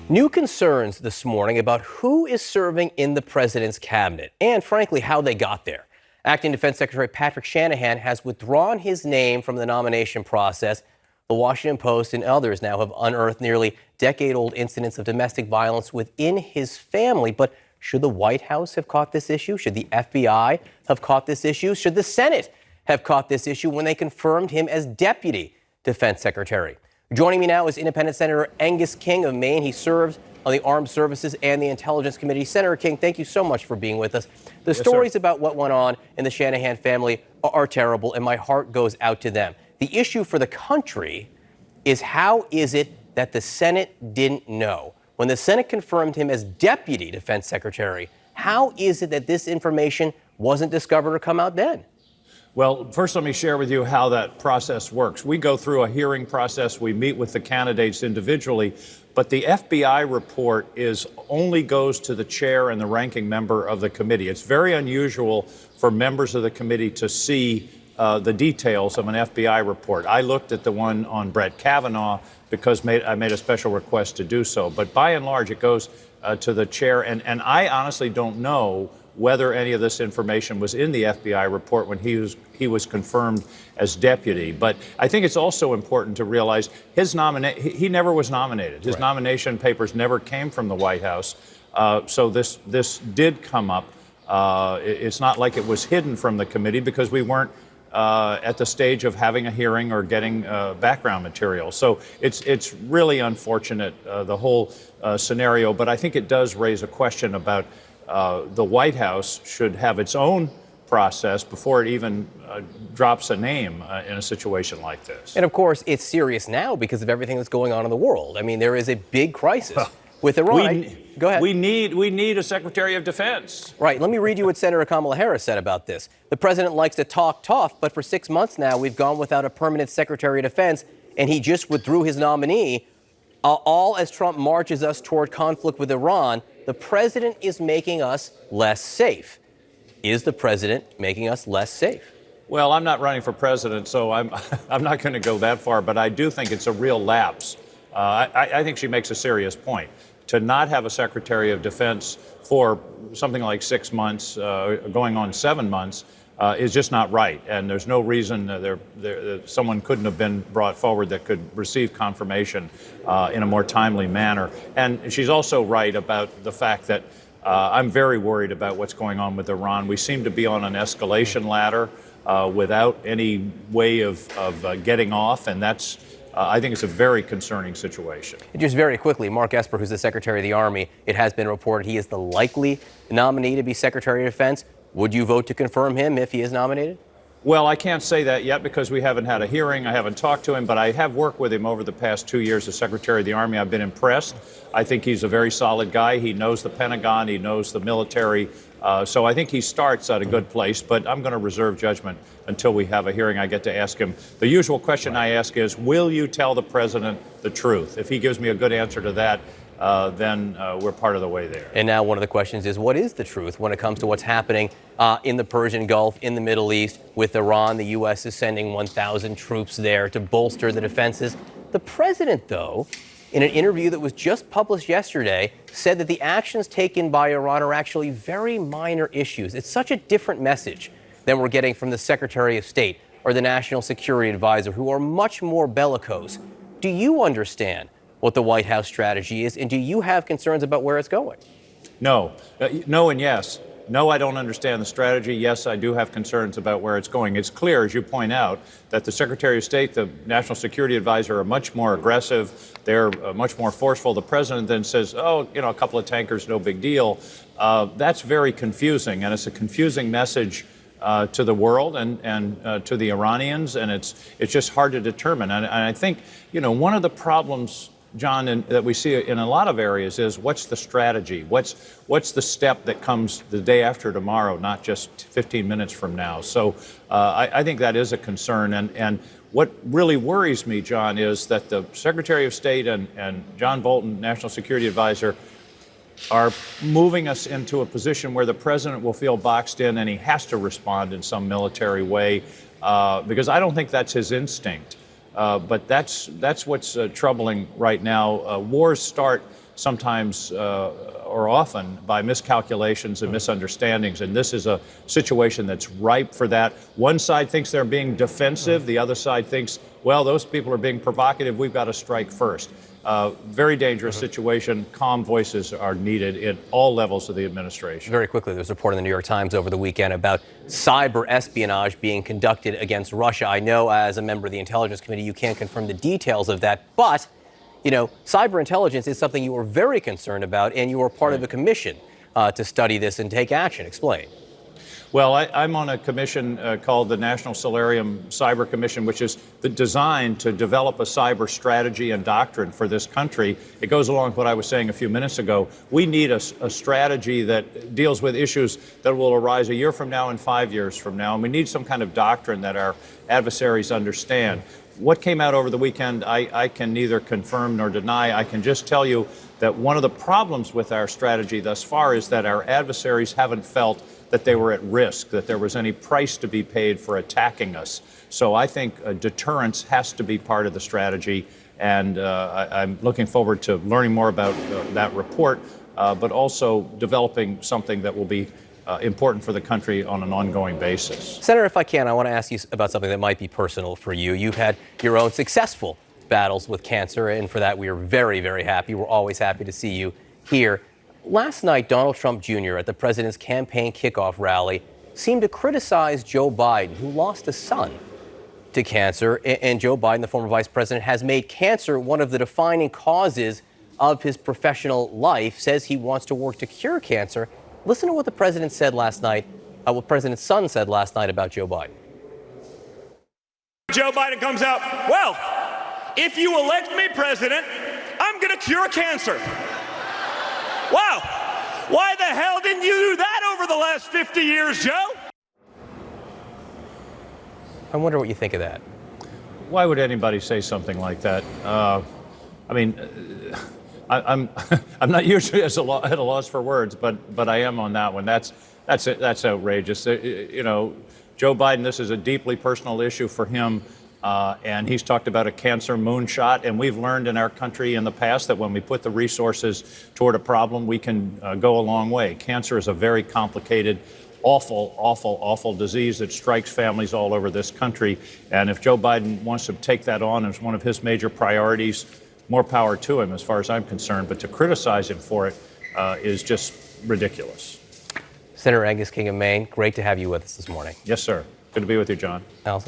New concerns this morning about who is serving in the president's cabinet and, frankly, how they got there. Acting Defense Secretary Patrick Shanahan has withdrawn his name from the nomination process. The Washington Post and others now have unearthed nearly decade-old incidents of domestic violence within his family. But should the White House have caught this issue? Should the FBI have caught this issue? Should the Senate have caught this issue when they confirmed him as Deputy Defense Secretary? Joining me now is Independent Senator Angus King of Maine. He serves on the Armed Services and the Intelligence Committee. Senator King, thank you so much for being with us. The stories about what went on in the Shanahan family are terrible, and my heart goes out to them. The issue for the country is, how is it that the Senate didn't know? When the Senate confirmed him as Deputy Defense Secretary, how is it that this information wasn't discovered or come out then? Well, first let me share with you how that process works. We go through a hearing process. We meet with the candidates individually, but the FBI report only goes to the chair and the ranking member of the committee. It's very unusual for members of the committee to see the details of an FBI report. I looked at the one on Brett Kavanaugh because I made a special request to do so. But by and large, it goes to the chair. And I honestly don't know whether any of this information was in the FBI report when he was confirmed as deputy. But I think it's also important to realize he never was nominated. His nomination papers never came from the White House. So this did come up. It's not like it was hidden from the committee because we weren't at the stage of having a hearing or getting background material. So it's really unfortunate, the whole scenario. But I think it does raise a question about the White House should have its own process before it even drops a name in a situation like this. And of course, it's serious now because of everything that's going on in the world. I mean, there is a big crisis with Iran. Go ahead. We need a Secretary of Defense. Right. Let me read you what Senator Kamala Harris said about this. The president likes to talk tough, but for 6 months now, we've gone without a permanent Secretary of Defense, and he just withdrew his nominee. All as Trump marches us toward conflict with Iran, the president is making us less safe. Is the president making us less safe? Well, I'm not running for president, so I'm not going to go that far, but I do think it's a real lapse. I think she makes a serious point. To not have a Secretary of Defense for something like 6 months, going on 7 months, is just not right. And there's no reason someone couldn't have been brought forward that could receive confirmation in a more timely manner. And she's also right about the fact that I'm very worried about what's going on with Iran. We seem to be on an escalation ladder without any way of getting off, and that's I think it's a very concerning situation. Just very quickly, Mark Esper, who's the Secretary of the Army, it has been reported he is the likely nominee to be Secretary of Defense. Would you vote to confirm him if he is nominated? Well, I can't say that yet because we haven't had a hearing. I haven't talked to him, but I have worked with him over the past 2 years as Secretary of the Army. I've been impressed. I think he's a very solid guy. He knows the Pentagon. He knows the military. So I think he starts at a good place, but I'm going to reserve judgment until we have a hearing. I get to ask him. The usual question I ask is, will you tell the president the truth? If he gives me a good answer to that, then we're part of the way there. And now one of the questions is, what is the truth when it comes to what's happening in the Persian Gulf, in the Middle East, with Iran? The U.S. is sending 1,000 troops there to bolster the defenses. The president, though, in an interview that was just published yesterday, said that the actions taken by Iran are actually very minor issues. It's such a different message than we're getting from the Secretary of State or the National Security Advisor, who are much more bellicose. Do you understand what the White House strategy is, and do you have concerns about where it's going? No. No and yes. No, I don't understand the strategy. Yes, I do have concerns about where it's going. It's clear, as you point out, that the Secretary of State, the National Security Advisor, are much more aggressive. They're much more forceful. The president then says, oh, a couple of tankers, no big deal. That's very confusing, and it's a confusing message to the world and to the Iranians, and it's just hard to determine. And I think, one of the problems, John, that we see in a lot of areas is, what's the strategy? What's the step that comes the day after tomorrow, not just 15 minutes from now? So I think that is a concern. And what really worries me, John, is that the Secretary of State and John Bolton, National Security Advisor, are moving us into a position where the president will feel boxed in and he has to respond in some military way, because I don't think that's his instinct. But that's what's troubling right now. Wars start sometimes or often by miscalculations and misunderstandings. And this is a situation that's ripe for that. One side thinks they're being defensive. The other side thinks, well, those people are being provocative. We've got to strike first. Very dangerous situation. Calm voices are needed at all levels of the administration. Very quickly, there was a report in the New York Times over the weekend about cyber espionage being conducted against Russia. I know as a member of the Intelligence Committee, you can't confirm the details of that, but you know, cyber intelligence is something you were very concerned about, and you were part of a commission to study this and take action. Explain. Well, I'm on a commission called the National Solarium Cyber Commission, which is designed to develop a cyber strategy and doctrine for this country. It goes along with what I was saying a few minutes ago. We need a strategy that deals with issues that will arise a year from now and 5 years from now, and we need some kind of doctrine that our adversaries understand. What came out over the weekend, I can neither confirm nor deny. I can just tell you that one of the problems with our strategy thus far is that our adversaries haven't felt that they were at risk, that there was any price to be paid for attacking us. So I think deterrence has to be part of the strategy, and I'm looking forward to learning more about that report, but also developing something that will be important for the country on an ongoing basis. Senator, if I can, I want to ask you about something that might be personal for you. You've had your own successful battles with cancer, and for that we are very, very happy. We're always happy to see you here. Last night, Donald Trump Jr. at the president's campaign kickoff rally seemed to criticize Joe Biden, who lost a son to cancer. And Joe Biden, the former vice president, has made cancer one of the defining causes of his professional life, says he wants to work to cure cancer. Listen to what the president said last night, what President's son said last night about Joe Biden. Joe Biden comes out, well, if you elect me president, I'm going to cure cancer. Wow. Why the hell didn't you do that over the last 50 years, Joe? I wonder what you think of that. Why would anybody say something like that? I mean, I'm not usually at a loss for words, but I am on that one. That's outrageous. You know, Joe Biden, this is a deeply personal issue for him, and he's talked about a cancer moonshot. And we've learned in our country in the past that when we put the resources toward a problem, we can go a long way. Cancer is a very complicated, awful disease that strikes families all over this country. And if Joe Biden wants to take that on as one of his major priorities, more power to him as far as I'm concerned, but to criticize him for it is just ridiculous. Senator Angus King of Maine, great to have you with us this morning. Yes, sir. Good to be with you, John. Allison?